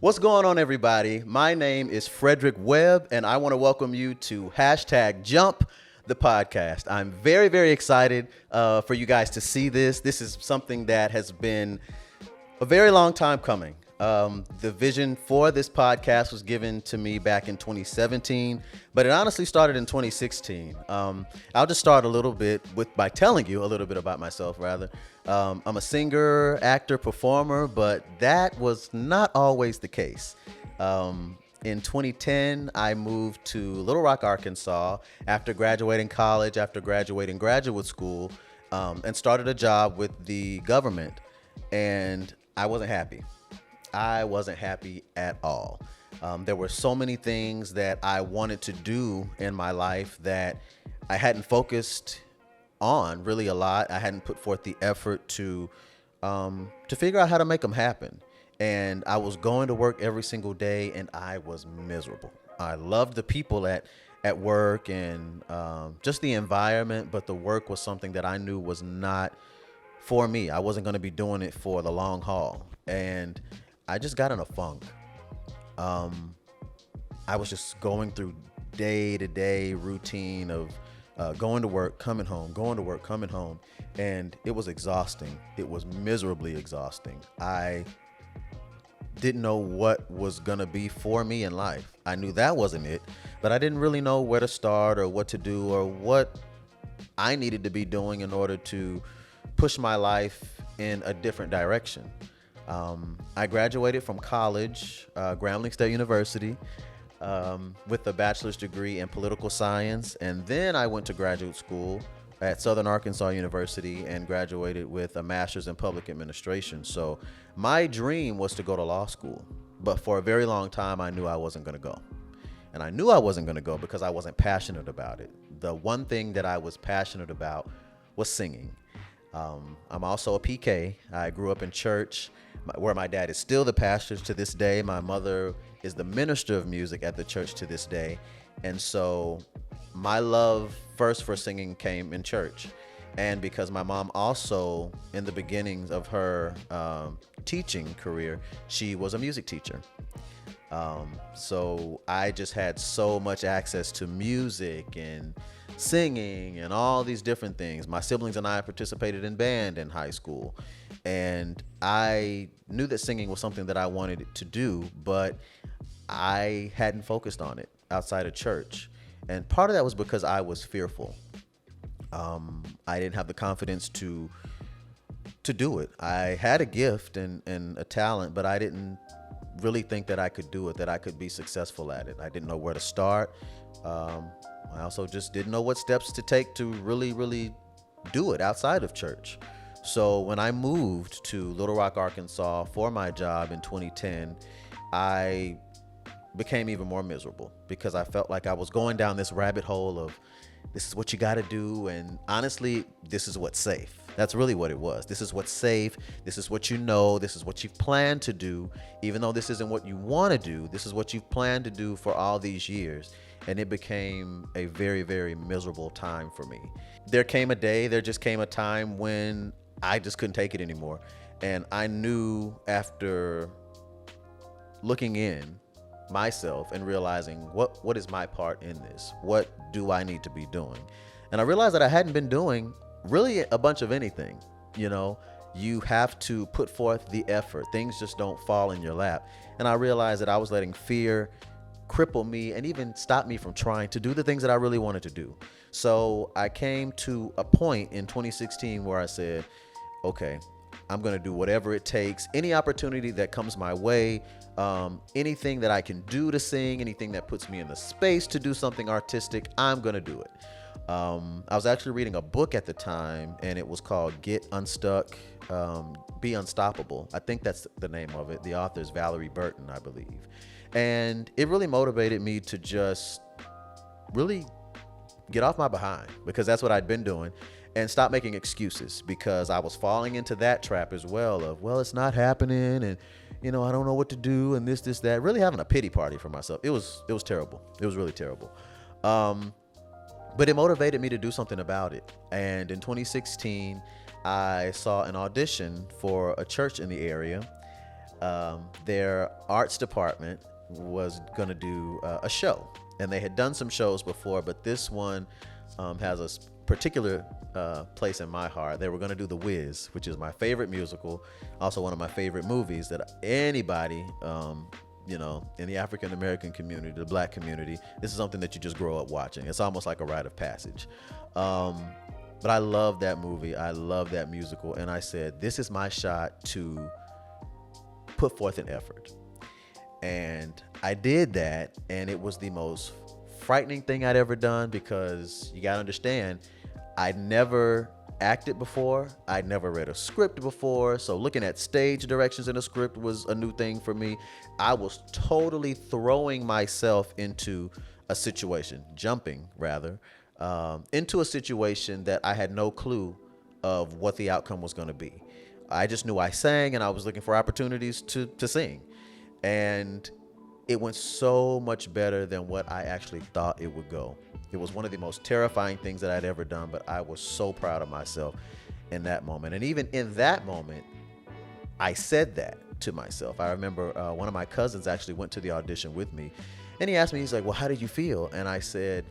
What's going on, everybody? My name is Frederick Webb, and I want to welcome you to #Jump the podcast. I'm very, very excited for you guys to see this. This is something that has been a very long time coming. The vision for this podcast was given to me back in 2017, but it honestly started in 2016. I'll just start a little bit by telling you a little bit about myself, rather. I'm a singer, actor, performer, but that was not always the case. In 2010, I moved to Little Rock, Arkansas after graduating college, after graduating graduate school, and started a job with the government. And I wasn't happy. I wasn't happy at all. There were so many things that I wanted to do in my life that I hadn't focused on really a lot. I hadn't put forth the effort to figure out how to make them happen. And I was going to work every single day, and I was miserable. I loved the people at work and just the environment, but the work was something that I knew was not for me. I wasn't going to be doing it for the long haul. And I just got in a funk. I was just going through day-to-day routine of going to work, coming home, going to work, coming home. And it was exhausting. It was miserably exhausting. I didn't know what was going to be for me in life. I knew that wasn't it, but I didn't really know where to start or what to do or what I needed to be doing in order to push my life in a different direction. I graduated from college, Grambling State University, with a bachelor's degree in political science. And then I went to graduate school at Southern Arkansas University and graduated with a master's in public administration. So my dream was to go to law school. But for a very long time, I knew I wasn't going to go. And I knew I wasn't going to go because I wasn't passionate about it. The one thing that I was passionate about was singing. I'm also a PK. I grew up in church where my dad is still the pastor to this day. My mother is the minister of music at the church to this day. And so my love first for singing came in church. And because my mom also, in the beginnings of her teaching career, she was a music teacher. So I just had so much access to music and singing and all these different things. My siblings and I participated in band in high school. And I knew that singing was something that I wanted to do, but I hadn't focused on it outside of church. And part of that was because I was fearful. I didn't have the confidence to do it. I had a gift and a talent, but I didn't really think that I could do it, that I could be successful at it. I didn't know where to start. I also just didn't know what steps to take to really, really do it outside of church. So when I moved to Little Rock, Arkansas for my job in 2010, I became even more miserable because I felt like I was going down this rabbit hole of this is what you got to do. And honestly, this is what's safe. That's really what it was. This is what's safe. This is what you know. This is what you've planned to do. Even though this isn't what you want to do, this is what you've planned to do for all these years. And it became a very, very miserable time for me. There just came a time when I just couldn't take it anymore. And I knew after looking in myself and realizing what is my part in this? What do I need to be doing? And I realized that I hadn't been doing really a bunch of anything. You know, you have to put forth the effort. Things just don't fall in your lap. And I realized that I was letting fear cripple me and even stop me from trying to do the things that I really wanted to do. So I came to a point in 2016 where I said, okay, I'm going to do whatever it takes. Any opportunity that comes my way, anything that I can do to sing, anything that puts me in the space to do something artistic, I'm going to do it. I was actually reading a book at the time, and it was called Get Unstuck, Be Unstoppable. I think that's the name of it. The author is Valerie Burton, I believe. And it really motivated me to just really get off my behind, because that's what I'd been doing, and stop making excuses, because I was falling into that trap as well of, well, it's not happening, and I don't know what to do, and this, that, really having a pity party for myself. It was terrible. It was really terrible. But it motivated me to do something about it. And in 2016, I saw an audition for a church in the area. their arts department was going to do a show. And they had done some shows before, but this one has a particular place in my heart. They were going to do The Wiz, which is my favorite musical, also one of my favorite movies that anybody, in the African American community, the black community, this is something that you just grow up watching. It's almost like a rite of passage. But I love that movie. I love that musical. And I said, this is my shot to put forth an effort. And I did that, and it was the most frightening thing I'd ever done, because you gotta understand, I'd never acted before. I'd never read a script before. So looking at stage directions in a script was a new thing for me. I was totally throwing myself into a situation, jumping rather, into a situation that I had no clue of what the outcome was going to be. I just knew I sang, and I was looking for opportunities to sing. And it went so much better than what I actually thought it would go. It was one of the most terrifying things that I'd ever done, but I was so proud of myself in that moment. And even in that moment, I said that to myself. I remember one of my cousins actually went to the audition with me, and he asked me, he's like, well, how did you feel? And I said,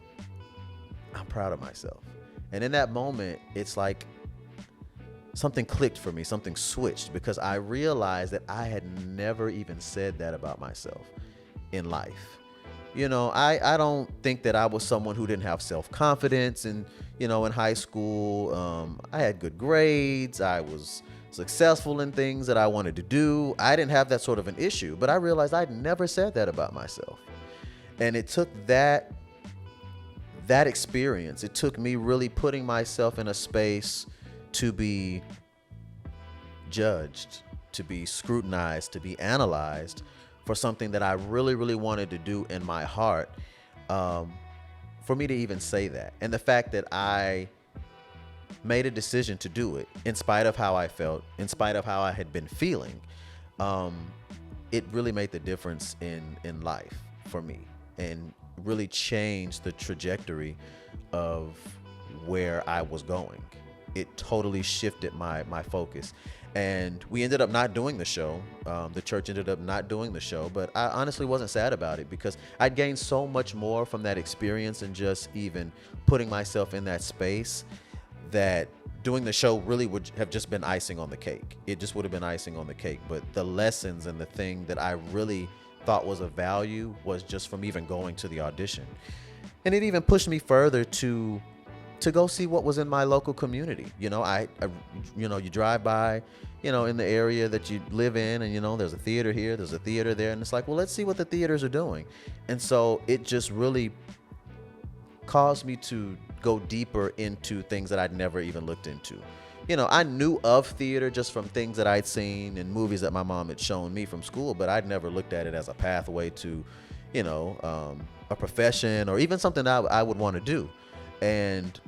I'm proud of myself. And in that moment, it's like something clicked for me, something switched, because I realized that I had never even said that about myself in life. I don't think that I was someone who didn't have self-confidence. And, in high school, I had good grades. I was successful in things that I wanted to do. I didn't have that sort of an issue, but I realized I'd never said that about myself. And it took that experience. It took me really putting myself in a space to be judged, to be scrutinized, to be analyzed for something that I really, really wanted to do in my heart, for me to even say that. And the fact that I made a decision to do it in spite of how I felt, in spite of how I had been feeling, it really made the difference in life for me, and really changed the trajectory of where I was going. It totally shifted my focus. And we ended up not doing the show. The church ended up not doing the show, but I honestly wasn't sad about it, because I'd gained so much more from that experience, and just even putting myself in that space, that doing the show really would have just been icing on the cake. It just would have been icing on the cake. But the lessons and the thing that I really thought was of value was just from even going to the audition. And it even pushed me further to go see what was in my local community. You drive by, in the area that you live in, and, there's a theater here, there's a theater there. And it's like, well, let's see what the theaters are doing. And so it just really caused me to go deeper into things that I'd never even looked into. I knew of theater just from things that I'd seen in movies that my mom had shown me from school, but I'd never looked at it as a pathway to, a profession, or even something I would want to do. And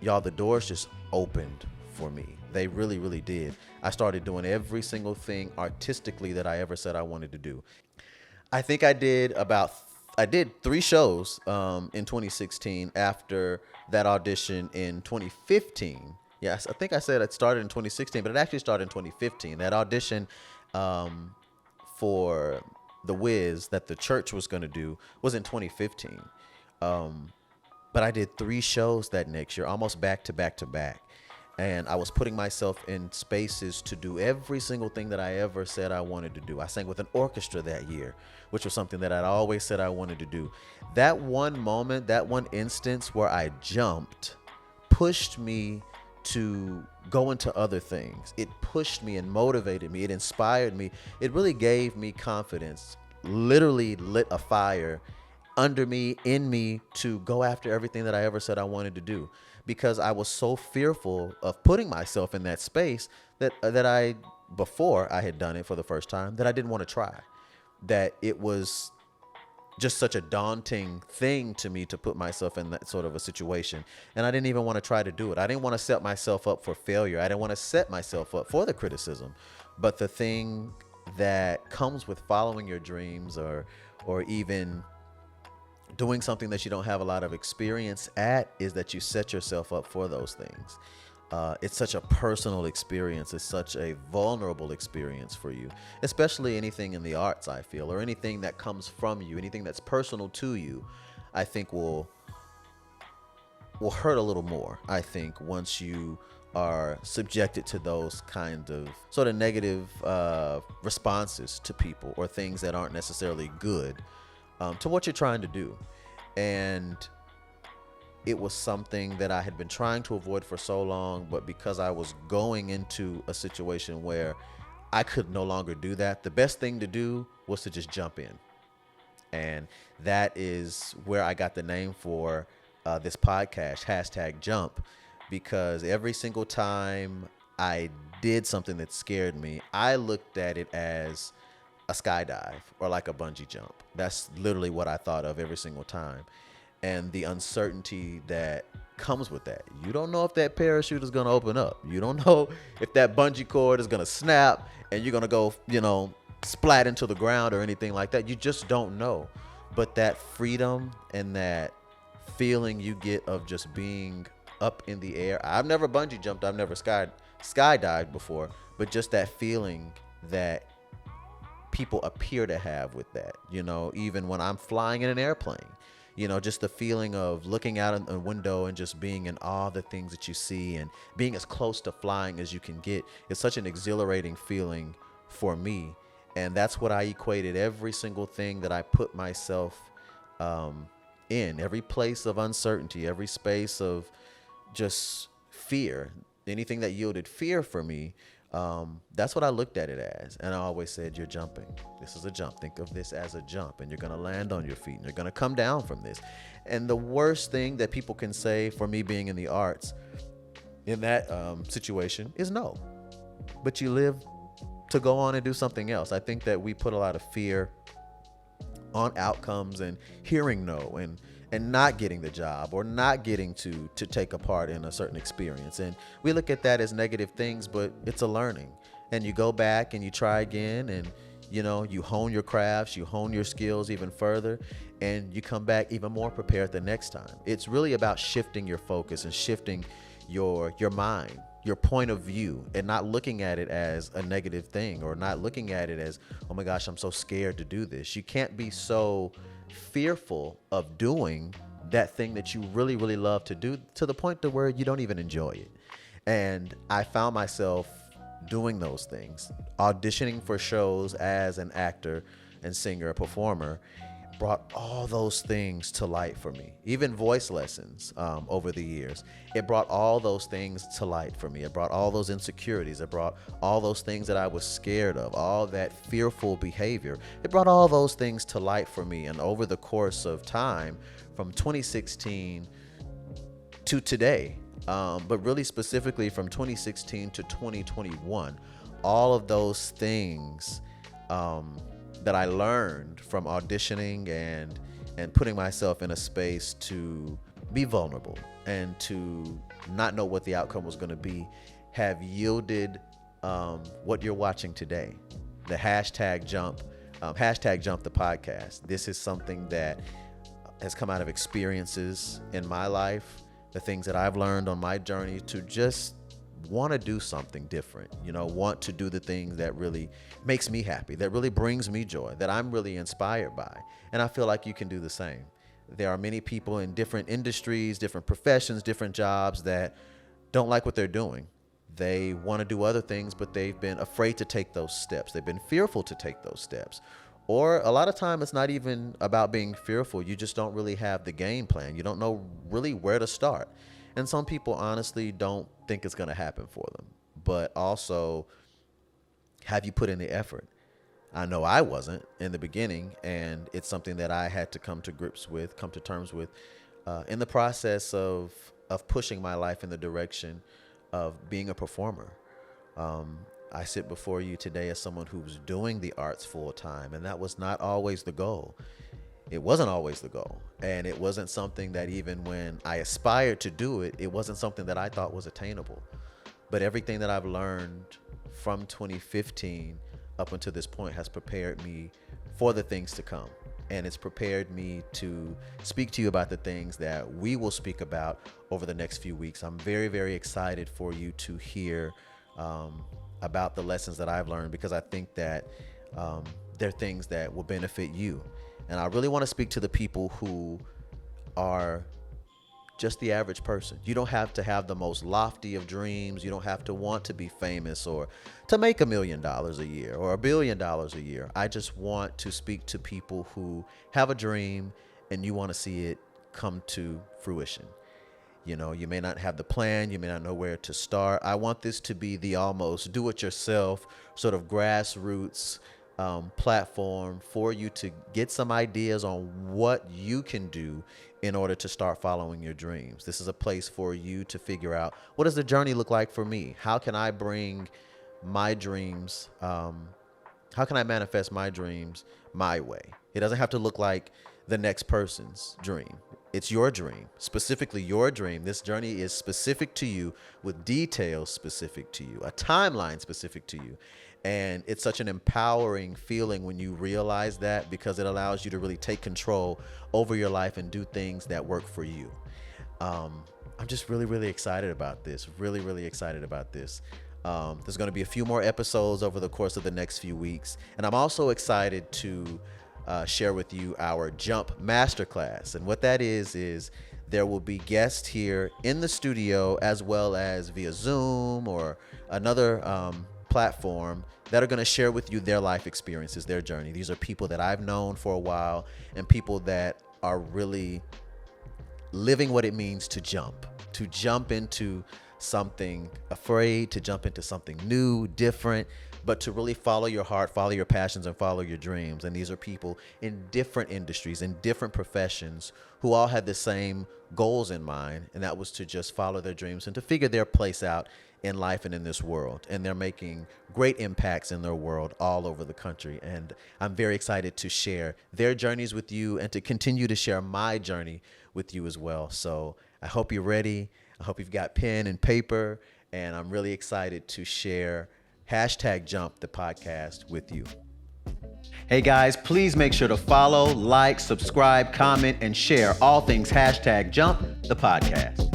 y'all, the doors just opened for me. They really, really did. I started doing every single thing artistically that I ever said I wanted to do. I think I did 3 shows in 2016 after that audition in 2015. Yes, I think I said it started in 2016, but it actually started in 2015. That audition for The Wiz that the church was going to do was in 2015. But I did 3 shows that next year, almost back to back to back. And I was putting myself in spaces to do every single thing that I ever said I wanted to do. I sang with an orchestra that year, which was something that I'd always said I wanted to do. That one moment, that one instance where I jumped, pushed me to go into other things. It pushed me and motivated me. It inspired me. It really gave me confidence, literally lit a fire under me, in me, to go after everything that I ever said I wanted to do, because I was so fearful of putting myself in that space that before I had done it for the first time, that I didn't want to try, that it was just such a daunting thing to me to put myself in that sort of a situation. And I didn't even want to try to do it. I didn't want to set myself up for failure. I didn't want to set myself up for the criticism. But the thing that comes with following your dreams, or even doing something that you don't have a lot of experience at, is that you set yourself up for those things. It's such a personal experience. It's such a vulnerable experience for you, especially anything in the arts, I feel, or anything that comes from you, anything that's personal to you, I think will hurt a little more, I think, once you are subjected to those kind of sort of negative responses to people or things that aren't necessarily good to what you're trying to do. And it was something that I had been trying to avoid for so long, but because I was going into a situation where I could no longer do that, the best thing to do was to just jump in. And that is where I got the name for this podcast, hashtag jump, because every single time I did something that scared me, I looked at it as a skydive or like a bungee jump. That's literally what I thought of every single time. And the uncertainty that comes with that. You don't know if that parachute is going to open up. You don't know if that bungee cord is going to snap and you're going to go, splat into the ground or anything like that. You just don't know. But that freedom and that feeling you get of just being up in the air. I've never bungee jumped. I've never skydived before. But just that feeling that people appear to have with that, even when I'm flying in an airplane. Just the feeling of looking out a window and just being in awe of the things that you see and being as close to flying as you can get. It's such an exhilarating feeling for me. And that's what I equated every single thing that I put myself in, every place of uncertainty, every space of just fear, anything that yielded fear for me. That's what I looked at it as. And I always said, you're jumping. This is a jump. Think of this as a jump, and you're going to land on your feet and you're going to come down from this. And the worst thing that people can say for me being in the arts in that situation is no, but you live to go on and do something else. I think that we put a lot of fear on outcomes and hearing no and not getting the job or not getting to take a part in a certain experience. And we look at that as negative things, but it's a learning. And you go back and you try again and, you hone your crafts, you hone your skills even further, and you come back even more prepared the next time. It's really about shifting your focus and shifting your mind, your point of view, and not looking at it as a negative thing or not looking at it as, oh my gosh, I'm so scared to do this. You can't be so fearful of doing that thing that you really, really love to do to the point to where you don't even enjoy it. And I found myself doing those things, auditioning for shows as an actor and singer, performer, brought all those things to light for me. Even voice lessons over the years, it brought all those things to light for me. It brought all those insecurities. It brought all those things that I was scared of, all that fearful behavior. It brought all those things to light for me. And over the course of time, from 2016 to today, but really specifically from 2016 to 2021, all of those things that I learned from auditioning and putting myself in a space to be vulnerable and to not know what the outcome was going to be have yielded what you're watching today. The hashtag jump the podcast. This is something that has come out of experiences in my life, the things that I've learned on my journey to just want to do something different, want to do the things that really makes me happy, that really brings me joy, that I'm really inspired by. And I feel like you can do the same. There are many people in different industries, different professions, different jobs that don't like what they're doing. They want to do other things, but they've been afraid to take those steps. They've been fearful to take those steps. Or a lot of time it's not even about being fearful. You just don't really have the game plan. You don't know really where to start. And some people honestly don't think it's going to happen for them. But also, have you put in the effort? I know I wasn't in the beginning, and it's something that I had to come to terms with in the process of pushing my life in the direction of being a performer. I sit before you today as someone who's doing the arts full time, and that was not always the goal. It wasn't always the goal, and it wasn't something that even when I aspired to do it, it wasn't something that I thought was attainable. But everything that I've learned from 2015 up until this point has prepared me for the things to come. and it's prepared me to speak to you about the things that we will speak about over the next few weeks. I'm very, very excited for you to hear about the lessons that I've learned, because I think that they're things that will benefit you. And I really want to speak to the people who are just the average person. You don't have to have the most lofty of dreams. You don't have to want to be famous or to make $1 million a year or $1 billion a year. I just want to speak to people who have a dream and you want to see it come to fruition. You know, you may not have the plan, you may not know where to start. I want this to be the almost do-it-yourself sort of grassroots platform for you to get some ideas on what you can do in order to start following your dreams. This is a place for you to figure out, what does the journey look like for me? How can I bring my dreams, how can I manifest my dreams my way? It doesn't have to look like the next person's dream. It's your dream, specifically your dream. This journey is specific to you, with details specific to you, a timeline specific to you. And it's such an empowering feeling when you realize that, because it allows you to really take control over your life and do things that work for you. I'm just really, really excited about this. Really, really excited about this. There's going to be a few more episodes over the course of the next few weeks. And I'm also excited to share with you our Jump Masterclass. And what that is there will be guests here in the studio, as well as via Zoom or another platform, that are going to share with you their life experiences, their journey. These are people that I've known for a while, and people that are really living what it means to jump into something afraid, to jump into something new, different, but to really follow your heart, follow your passions, and follow your dreams. And these are people in different industries, in different professions, who all had the same goals in mind, and that was to just follow their dreams and to figure their place out in life and in this world. And they're making great impacts in their world all over the country. And I'm very excited to share their journeys with you and to continue to share my journey with you as well. So I hope you're ready. I hope you've got pen and paper, and I'm really excited to share #Jump the podcast with you. Hey guys, please make sure to follow, like, subscribe, comment, and share all things #Jump the podcast.